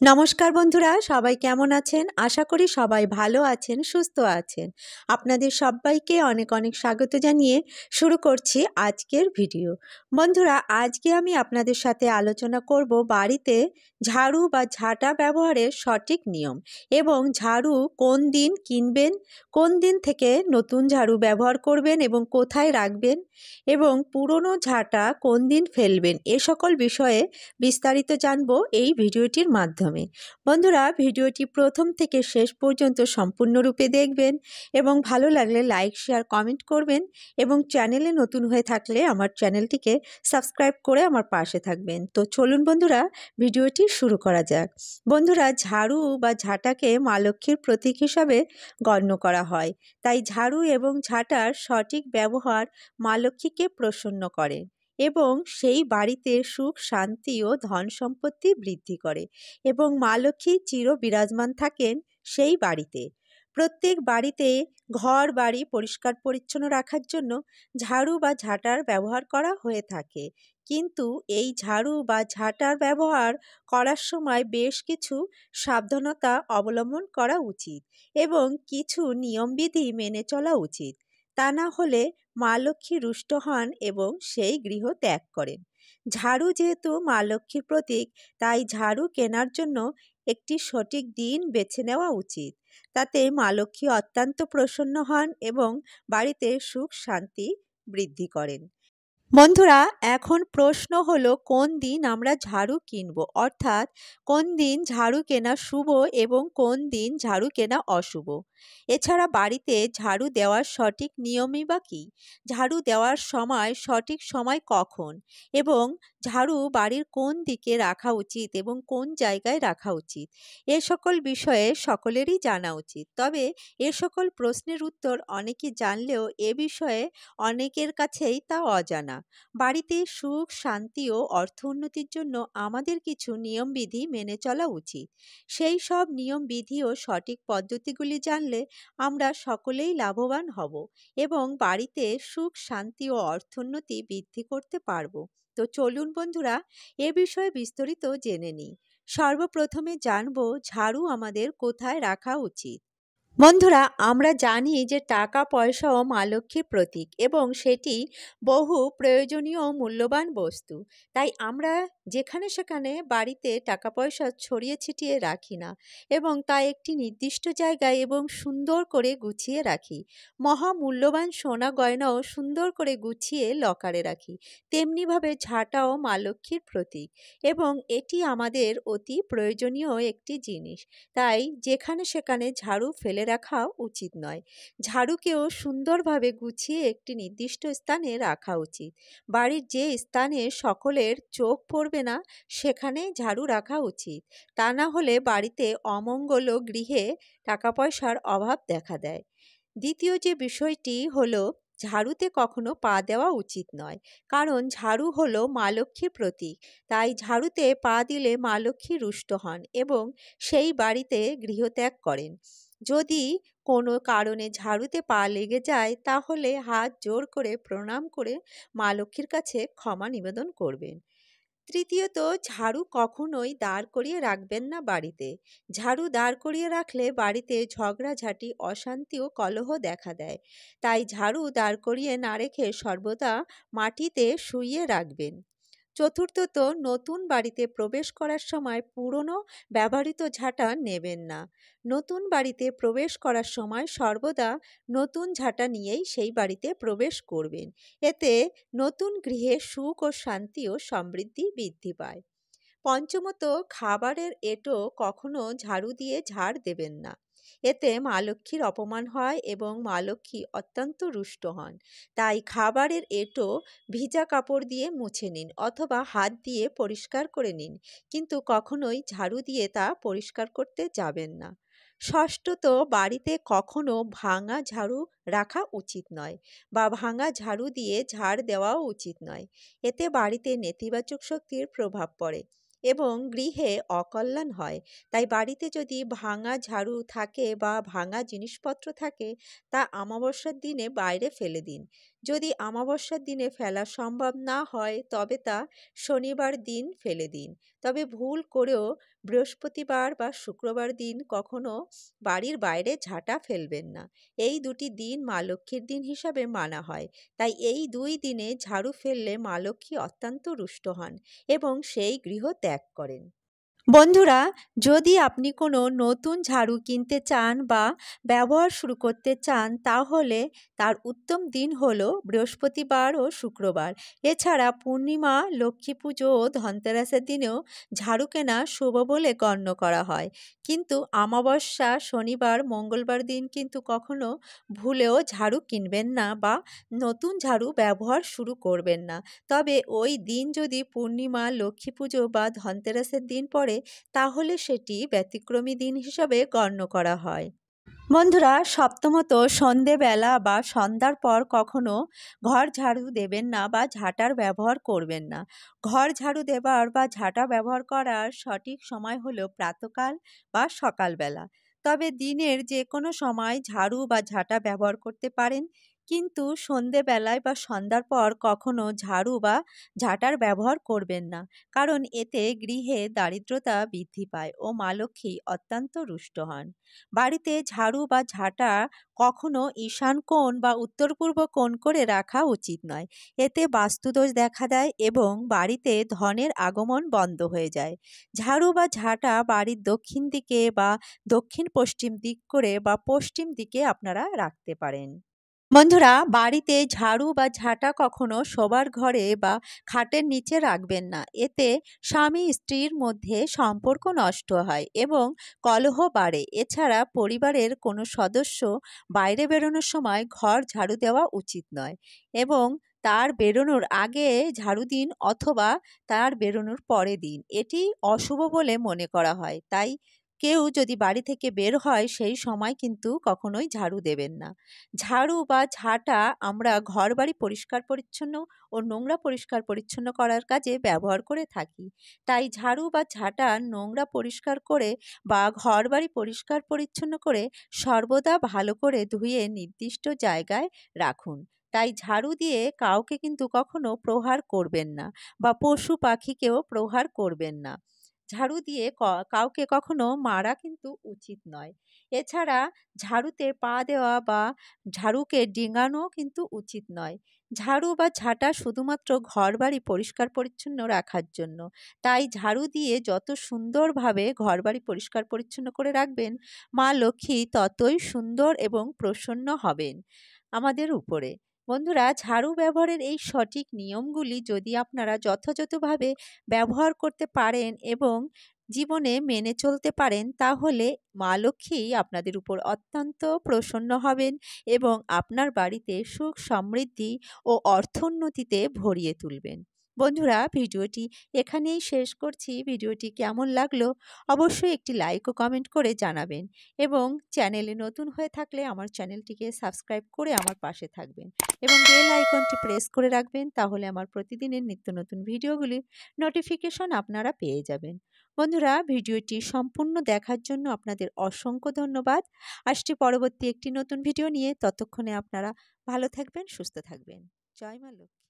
নমস্কার বন্ধুরা, সবাই কেমন আছেন? আশা করি সবাই ভালো আছেন, সুস্থ আছেন। আপনাদের সবাইকে অনেক অনেক স্বাগত জানিয়ে শুরু করছি আজকের ভিডিও। বন্ধুরা, আজকে আমি আপনাদের সাথে আলোচনা করব বাড়িতে ঝাড়ু বা ঝাঁটা ব্যবহারের সঠিক নিয়ম এবং ঝাড়ু কোন দিন কিনবেন, কোন দিন থেকে নতুন ঝাড়ু ব্যবহার করবেন এবং কোথায় রাখবেন এবং পুরনো ঝাঁটা কোন দিন ফেলবেন, এ সকল বিষয়ে বিস্তারিত জানবো এই ভিডিওটির মাধ্যমে। বন্ধুরা, ভিডিওটি প্রথম থেকে শেষ পর্যন্ত সম্পূর্ণরূপে দেখবেন এবং ভালো লাগলে লাইক, শেয়ার, কমেন্ট করবেন এবং চ্যানেলে নতুন হয়ে থাকলে আমার চ্যানেলটিকে সাবস্ক্রাইব করে আমার পাশে থাকবেন। তো চলুন বন্ধুরা, ভিডিওটি শুরু করা যাক। বন্ধুরা, ঝাড়ু বা ঝাঁটাকে মা লক্ষ্মীর প্রতীক হিসাবে গণ্য করা হয়, তাই ঝাড়ু এবং ঝাঁটার সঠিক ব্যবহার মা লক্ষ্মীকে প্রসন্ন করে এবং সেই বাড়িতে সুখ, শান্তি ও ধন সম্পত্তি বৃদ্ধি করে এবং মা লক্ষ্মী চির বিরাজমান থাকেন সেই বাড়িতে। প্রত্যেক বাড়িতে ঘর বাড়ি পরিষ্কার পরিচ্ছন্ন রাখার জন্য ঝাড়ু বা ঝাঁটার ব্যবহার করা হয়ে থাকে, কিন্তু এই ঝাড়ু বা ঝাঁটার ব্যবহার করার সময় বেশ কিছু সাবধানতা অবলম্বন করা উচিত এবং কিছু নিয়মবিধি মেনে চলা উচিত। তা না হলে মা লক্ষ্মী রুষ্ট হন এবং সেই গৃহ ত্যাগ করেন। ঝাড়ু যেহেতু মা লক্ষ্মীর প্রতীক, তাই ঝাড়ু কেনার জন্য একটি সঠিক দিন বেছে নেওয়া উচিত। তাতে মা লক্ষ্মী অত্যন্ত প্রসন্ন হন এবং বাড়িতে সুখ শান্তি বৃদ্ধি করেন। বন্ধুরা, এখন প্রশ্ন হলো কোন দিন আমরা ঝাড়ু কিনব, অর্থাৎ কোন দিন ঝাড়ু কেনা শুভ এবং কোন দিন ঝাড়ু কেনা অশুভ। এছাড়া বাড়িতে ঝাড়ু দেওয়ার সঠিক নিয়মই বা কী? ঝাড়ু দেওয়ার সময় সঠিক সময় কখন এবং ঝাড়ু বাড়ির কোন দিকে রাখা উচিত এবং কোন জায়গায় রাখা উচিত, এ সকল বিষয়ে সকলেরই জানা উচিত। তবে এ সকল প্রশ্নের উত্তর অনেকে জানলেও এ বিষয়ে অনেকের কাছেই তা অজানা। বাড়িতে সুখ, শান্তি ও অর্থ উন্নতির জন্য আমাদের কিছু নিয়মবিধি মেনে চলা উচিত। সেই সব নিয়মবিধি ও সঠিক পদ্ধতিগুলি জানলে আমরা সকলেই লাভবান হব এবং বাড়িতে সুখ, শান্তি ও অর্থোন্নতি বৃদ্ধি করতে পারব। তো চলুন বন্ধুরা, এ বিষয়ে বিস্তারিত জেনে নিই। সর্বপ্রথমে জানব ঝাড়ু আমাদের কোথায় রাখা উচিত। বন্ধুরা, আমরা জানি যে টাকা পয়সাও মা লক্ষ্মীর প্রতীক এবং সেটি বহু প্রয়োজনীয় ও মূল্যবান বস্তু। তাই আমরা যেখানে সেখানে বাড়িতে টাকা পয়সা ছড়িয়ে ছিটিয়ে রাখি না এবং তা একটি নির্দিষ্ট জায়গায় এবং সুন্দর করে গুছিয়ে রাখি। মহামূল্যবান সোনা গয়নাও সুন্দর করে গুছিয়ে লকারে রাখি। তেমনিভাবে ঝাঁটাও মা লক্ষ্মীর প্রতীক এবং এটি আমাদের অতি প্রয়োজনীয় একটি জিনিস। তাই যেখানে সেখানে ঝাড়ু ফেলে রাখা উচিত নয়। ঝাড়ুকেও সুন্দরভাবে গুছিয়ে একটি নির্দিষ্ট স্থানে রাখা উচিত। বাড়ির যে স্থানে সকলের চোখ পড়বে না সেখানে ঝাড়ু রাখা উচিত। তা না হলে বাড়িতে অমঙ্গল ও গৃহে টাকা পয়সার অভাব দেখা দেয়। দ্বিতীয় যে বিষয়টি হলো, ঝাড়ুতে কখনো পা দেওয়া উচিত নয়, কারণ ঝাড়ু হলো মা লক্ষ্মীর প্রতীক। তাই ঝাড়ুতে পা দিলে মা লক্ষ্মী রুষ্ট হন এবং সেই বাড়িতে গৃহত্যাগ করেন। যদি কোনো কারণে ঝাড়ুতে পা লেগে যায় তাহলে হাত জোর করে প্রণাম করে মা লক্ষ্মীর কাছে ক্ষমা নিবেদন করবেন। তৃতীয়ত, ঝাড়ু কখনোই দাঁড় করিয়ে রাখবেন না বাড়িতে। ঝাড়ু দাঁড় করিয়ে রাখলে বাড়িতে ঝগড়াঝাঁটি, অশান্তি ও কলহ দেখা দেয়। তাই ঝাড়ু দাঁড় করিয়ে না রেখে সর্বদা মাটিতে শুইয়ে রাখবেন। চতুর্থত, নতুন বাড়িতে প্রবেশ করার সময় পুরনো ব্যবহৃত ঝাঁটা নেবেন না। নতুন বাড়িতে প্রবেশ করার সময় সর্বদা নতুন ঝাঁটা নিয়েই সেই বাড়িতে প্রবেশ করবেন। এতে নতুন গৃহে সুখ ও শান্তি ও সমৃদ্ধি বৃদ্ধি পায়। পঞ্চমত, খাবারের এঁটো কখনো ঝাড়ু দিয়ে ঝাড় দেবেন না। এতে মা লক্ষ্মীর অপমান হয় এবং মা লক্ষ্মী অত্যন্ত রুষ্ট হন। তাই খাবারের এঁটো ভিজা কাপড় দিয়ে মুছে নিন অথবা হাত দিয়ে পরিষ্কার করে নিন, কিন্তু কখনোই ঝাড়ু দিয়ে তা পরিষ্কার করতে যাবেন না। ষষ্ঠত, বাড়িতে কখনো ভাঙা ঝাড়ু রাখা উচিত নয় বা ভাঙা ঝাড়ু দিয়ে ঝাড় দেওয়াও উচিত নয়। এতে বাড়িতে নেতিবাচক শক্তির প্রভাব পড়ে এবং গৃহে অকল্যাণ হয়। তাই বাড়িতে যদি ভাঙা ঝাড়ু থাকে বা ভাঙা জিনিসপত্র থাকে তা অমাবস্যার দিনে বাইরে ফেলে দিন। যদি অমাবস্যার দিনে ফেলা সম্ভব না হয় তবে তা শনিবার দিন ফেলে দিন। তবে ভুল করেও বৃহস্পতিবার বা শুক্রবার দিন কখনো বাড়ির বাইরে ঝাঁটা ফেলবেন না। এই দুটি দিন মা লক্ষ্মীর দিন হিসাবে মানা হয়। তাই এই ২ দিনে ঝাড়ু ফেললে মা লক্ষ্মী অত্যন্ত রুষ্ট হন এবং সেই গৃহ ত্যাগ করেন। বন্ধুরা, যদি আপনি কোনো নতুন ঝাড়ু কিনতে চান বা ব্যবহার শুরু করতে চান, তাহলে তার উত্তম দিন হলো বৃহস্পতিবার ও শুক্রবার। এছাড়া পূর্ণিমা, লক্ষ্মী পুজো ও ধনতেরাসের দিনেও ঝাড়ু কেনা শুভ বলে গণ্য করা হয়। কিন্তু অমাবস্যা, শনিবার, মঙ্গলবার দিন কিন্তু কখনো ভুলেও ঝাড়ু কিনবেন না বা নতুন ঝাড়ু ব্যবহার শুরু করবেন না। তবে ওই দিন যদি পূর্ণিমা, লক্ষ্মী পুজো বা ধনতেরাসের দিন পড়ে, তাহলে সেটি ব্যতিক্রমী দিন হিসাবে গণ্য করা হয়। বন্ধুরা, সপ্তমত, সন্ধেবেলা বা সন্ধ্যার পর কখনো ঘর ঝাড়ু দেবেন না বা ঝাঁটার ব্যবহার করবেন না। ঘর ঝাড়ু দেবার বা ঝাঁটা ব্যবহার করার সঠিক সময় হলো প্রাতঃকাল বা সকালবেলা। তবে দিনের যে কোনো সময় ঝাড়ু বা ঝাঁটা ব্যবহার করতে পারেন, কিন্তু সন্ধেবেলায় বা সন্ধ্যার পর কখনো ঝাড়ু বা ঝাঁটার ব্যবহার করবেন না। কারণ এতে গৃহে দারিদ্রতা বৃদ্ধি পায় ও মা লক্ষ্মী অত্যন্ত রুষ্ট হন। বাড়িতে ঝাড়ু বা ঝাঁটা কখনো ঈশান কোণ বা উত্তর পূর্ব কোণ করে রাখা উচিত নয়। এতে বাস্তুদোষ দেখা দেয় এবং বাড়িতে ধনের আগমন বন্ধ হয়ে যায়। ঝাড়ু বা ঝাঁটা বাড়ির দক্ষিণ দিকে বা দক্ষিণ পশ্চিম দিক করে বা পশ্চিম দিকে আপনারা রাখতে পারেন। বন্ধুরা, বাড়িতে ঝাড়ু বা ঝাঁটা কখনো শোবার ঘরে বা খাটের নিচে রাখবেন না। এতে স্বামী স্ত্রীর মধ্যে সম্পর্ক নষ্ট হয় এবং কলহ বাড়ে। এছাড়া পরিবারের কোনো সদস্য বাইরে বেরোনোর সময় ঘর ঝাড়ু দেওয়া উচিত নয় এবং তার বেরোনোর আগে ঝাড়ু দিন অথবা তার বেরোনোর পরে দিন। এটি অশুভ বলে মনে করা হয়। তাই কেউ যদি বাড়ি থেকে বের হয়, সেই সময় কিন্তু কখনোই ঝাড়ু দেবেন না। ঝাড়ু বা ঝাঁটা আমরা ঘরবাড়ি পরিষ্কার পরিচ্ছন্ন ও নোংরা পরিষ্কার পরিচ্ছন্ন করার কাজে ব্যবহার করে থাকি। তাই ঝাড়ু বা ঝাঁটা নোংরা পরিষ্কার করে বা ঘরবাড়ি পরিষ্কার পরিচ্ছন্ন করে সর্বদা ভালো করে ধুয়ে নির্দিষ্ট জায়গায় রাখুন। তাই ঝাড়ু দিয়ে কাউকে কিন্তু কখনো প্রহার করবেন না বা পশু পাখিকেও প্রহার করবেন না। ঝাড়ু দিয়ে কাউকে কখনো মারা কিন্তু উচিত নয়। এছাড়া ঝাড়ুতে পা দেওয়া বা ঝাড়ুকে ডিঙানো কিন্তু উচিত নয়। ঝাড়ু বা ঝাঁটা শুধুমাত্র ঘরবাড়ি পরিষ্কার পরিচ্ছন্ন রাখার জন্য। তাই ঝাড়ু দিয়ে যত সুন্দরভাবে ঘরবাড়ি পরিষ্কার পরিচ্ছন্ন করে রাখবেন, মা লক্ষ্মী ততই সুন্দর এবং প্রসন্ন হবেন আমাদের উপরে। বন্ধুরা, ঝাড়ু ব্যবহারের এই সঠিক নিয়মগুলি যদি আপনারা যথাযথভাবে ব্যবহার করতে পারেন এবং জীবনে মেনে চলতে পারেন, তাহলে মা লক্ষ্মী আপনাদের উপর অত্যন্ত প্রসন্ন হবেন এবং আপনার বাড়িতে সুখ সমৃদ্ধি ও অর্থোন্নতিতে ভরিয়ে তুলবেন। বন্ধুরা, ভিডিওটি এখানেই শেষ করছি। ভিডিওটি কেমন লাগলো অবশ্যই একটি লাইক ও কমেন্ট করে জানাবেন এবং চ্যানেলে নতুন হয়ে থাকলে আমার চ্যানেলটিকে সাবস্ক্রাইব করে আমার পাশে থাকবেন এবং বেল আইকনটি প্রেস করে রাখবেন। তাহলে আমার প্রতিদিনের নিত্য নতুন ভিডিওগুলির নোটিফিকেশন আপনারা পেয়ে যাবেন। বন্ধুরা, ভিডিওটি সম্পূর্ণ দেখার জন্য আপনাদের অসংখ্য ধন্যবাদ। আসছি পরবর্তী একটি নতুন ভিডিও নিয়ে। ততক্ষণে আপনারা ভালো থাকবেন, সুস্থ থাকবেন। জয় মা লক্ষ্মী।